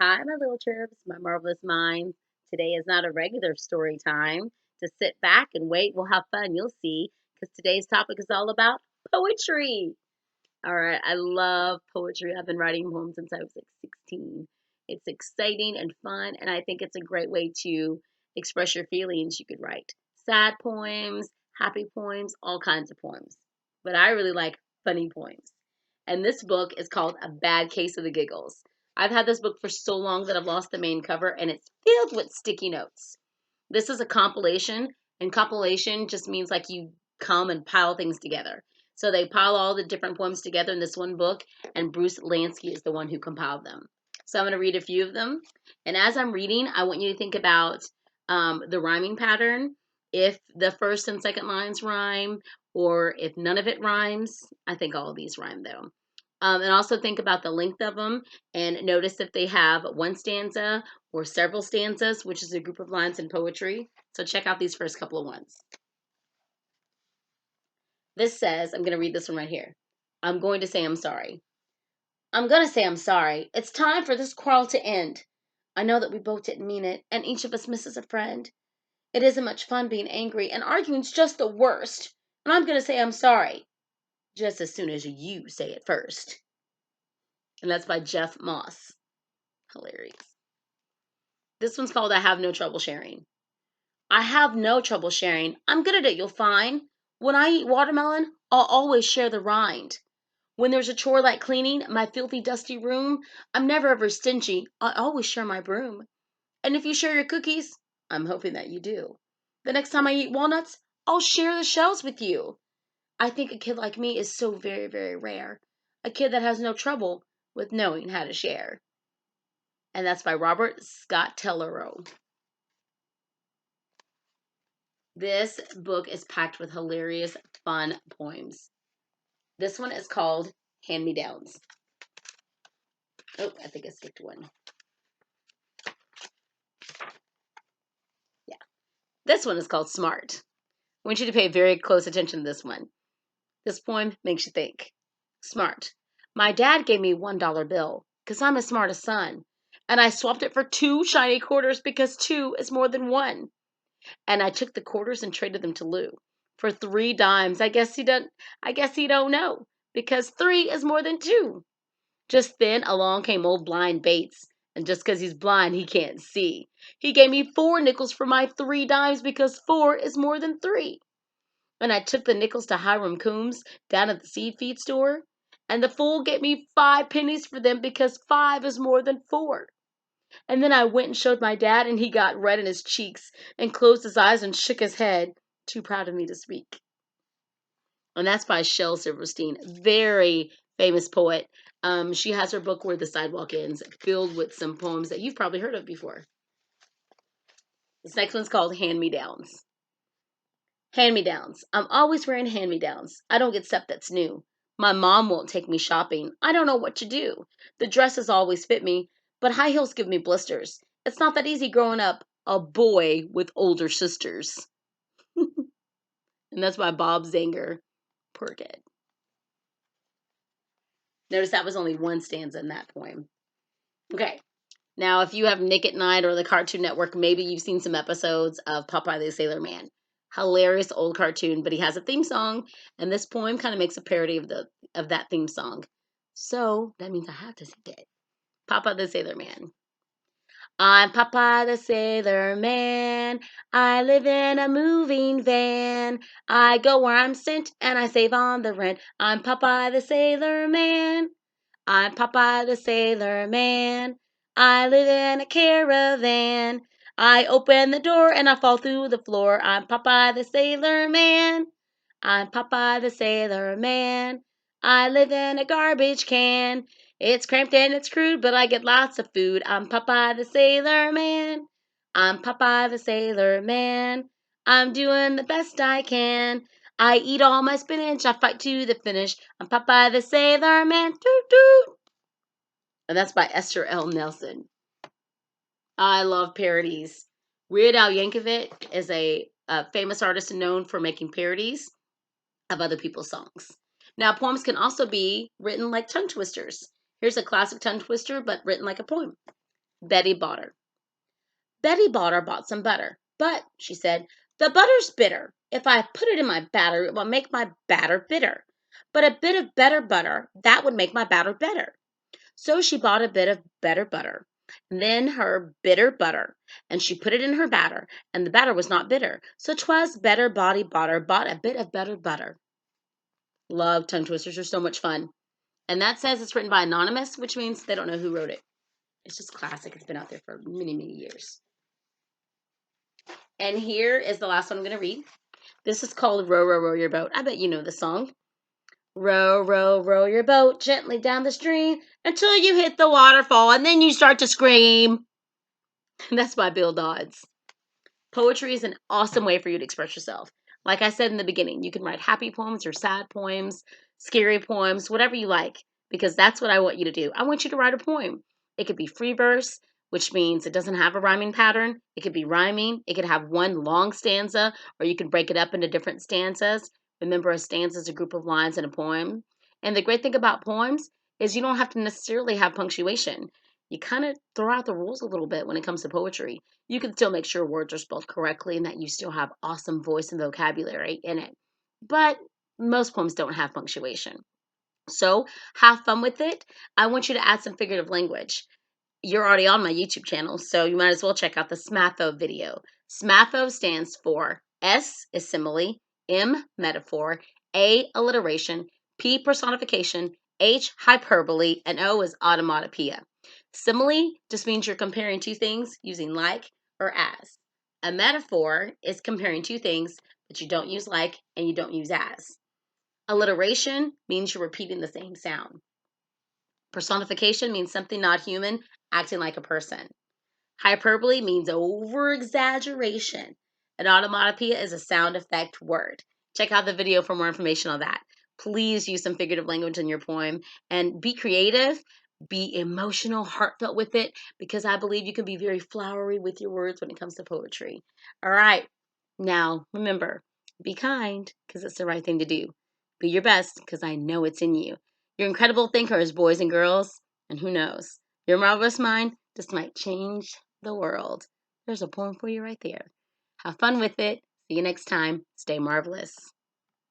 Hi, my little chirps, my marvelous minds. Today is not a regular story time. To sit back and wait, we'll have fun, you'll see, because today's topic is all about poetry. All right, I love poetry. I've been writing poems since I was like 16. It's exciting and fun, and I think it's a great way to express your feelings. You could write sad poems, happy poems, all kinds of poems. But I really like funny poems. And this book is called A Bad Case of the Giggles. I've had this book for so long that I've lost the main cover, and it's filled with sticky notes. This is a compilation, and compilation just means like you come and pile things together. So they pile all the different poems together in this one book, and Bruce Lansky is the one who compiled them. So I'm going to read a few of them. And as I'm reading, I want you to think about the rhyming pattern. If the first and second lines rhyme, or if none of it rhymes. I think all of these rhyme though. And also think about the length of them and notice if they have one stanza or several stanzas, which is a group of lines in poetry. So check out these first couple of ones. This says, I'm going to read this one right here. I'm going to say I'm sorry. I'm going to say I'm sorry. It's time for this quarrel to end. I know that we both didn't mean it, and each of us misses a friend. It isn't much fun being angry, and arguing's just the worst. And I'm going to say I'm sorry, just as soon as you say it first. And that's by Jeff Moss. Hilarious. This one's called I Have No Trouble Sharing. I have no trouble sharing. I'm good at it, you'll find. When I eat watermelon, I'll always share the rind. When there's a chore like cleaning my filthy, dusty room, I'm never ever stingy. I always share my broom. And if you share your cookies, I'm hoping that you do. The next time I eat walnuts, I'll share the shells with you. I think a kid like me is so very, very rare. A kid that has no trouble with knowing how to share. And that's by Robert Scott Tellero. This book is packed with hilarious, fun poems. This one is called Hand-Me-Downs. Oh, I think I skipped one. Yeah. This one is called Smart. I want you to pay very close attention to this one. This poem makes you think. Smart. My dad gave me $1 bill because I'm his smartest son. And I swapped it for 2 shiny quarters because 2 is more than 1. And I took the quarters and traded them to Lou for 3 dimes. I guess he don't know because 3 is more than 2. Just then along came old blind Bates, and just 'cause he's blind he can't see. He gave me 4 nickels for my 3 dimes because 4 is more than 3. And I took the nickels to Hiram Coombs down at the seed feed store, and the fool gave me 5 pennies for them because 5 is more than 4. And then I went and showed my dad, and he got red in his cheeks and closed his eyes and shook his head, too proud of me to speak. And that's by Shel Silverstein, very famous poet. She has her book Where the Sidewalk Ends, filled with some poems that you've probably heard of before. This next one's called Hand-Me-Downs. Hand-me-downs. I'm always wearing hand-me-downs. I don't get stuff that's new. My mom won't take me shopping. I don't know what to do. The dresses always fit me, but high heels give me blisters. It's not that easy growing up a boy with older sisters. And that's by Bob Zanger. Poor kid. Notice that was only one stanza in that poem. Okay. Now, if you have Nick at Night or the Cartoon Network, maybe you've seen some episodes of Popeye the Sailor Man. Hilarious old cartoon, but he has a theme song, and this poem kind of makes a parody of that theme song. So that means I have to sing it. Popeye the Sailor Man. I'm Popeye the Sailor Man. I live in a moving van. I go where I'm sent and I save on the rent. I'm Popeye the Sailor Man. I'm Popeye the Sailor Man. I live in a caravan. I open the door and I fall through the floor. I'm Popeye the Sailor Man. I'm Popeye the Sailor Man. I live in a garbage can. It's cramped and it's crude, but I get lots of food. I'm Popeye the Sailor Man. I'm Popeye the Sailor Man. I'm doing the best I can. I eat all my spinach. I fight to the finish. I'm Popeye the Sailor Man. Toot toot. And that's by Esther L. Nelson. I love parodies. Weird Al Yankovic is a famous artist known for making parodies of other people's songs. Now, poems can also be written like tongue twisters. Here's a classic tongue twister, but written like a poem. Betty Botter. Betty Botter bought some butter. But, she said, the butter's bitter. If I put it in my batter, it will make my batter bitter. But a bit of better butter, that would make my batter better. So she bought a bit of better butter, and then her bitter butter, and she put it in her batter, and the batter was not bitter. So 'twas better body botter bought a bit of better butter. Love tongue twisters are so much fun. And that says it's written by Anonymous, which means they don't know who wrote it. It's just classic. It's been out there for many, many years. And here is the last one I'm going to read. This is called Row, Row, Row Your Boat. I bet you know the song. Row, row, row your boat gently down the stream until you hit the waterfall and then you start to scream. That's by Bill Dodds. Poetry is an awesome way for you to express yourself. Like I said in the beginning, you can write happy poems or sad poems, scary poems, whatever you like, because that's what I want you to do. I want you to write a poem. It could be free verse, which means it doesn't have a rhyming pattern. It could be rhyming. It could have one long stanza, or you can break it up into different stanzas. Remember, a stanza is a group of lines in a poem. And the great thing about poems is you don't have to necessarily have punctuation. You kind of throw out the rules a little bit when it comes to poetry. You can still make sure words are spelled correctly and that you still have awesome voice and vocabulary in it. But most poems don't have punctuation. So have fun with it. I want you to add some figurative language. You're already on my YouTube channel, so you might as well check out the SMATHO video. SMATHO stands for S is simile, M metaphor, A alliteration, P personification, H hyperbole, and O is automatopoeia. Simile just means you're comparing two things using like or as. A metaphor is comparing two things that you don't use like and you don't use as. Alliteration means you're repeating the same sound. Personification means something not human acting like a person. Hyperbole means over-exaggeration. An automatopoeia is a sound effect word. Check out the video for more information on that. Please use some figurative language in your poem and be creative, be emotional, heartfelt with it, because I believe you can be very flowery with your words when it comes to poetry. All right. Now, remember, be kind because it's the right thing to do. Be your best because I know it's in you. You're incredible thinkers, boys and girls, and who knows? Your marvelous mind just might change the world. There's a poem for you right there. Have fun with it. See you next time. Stay marvelous.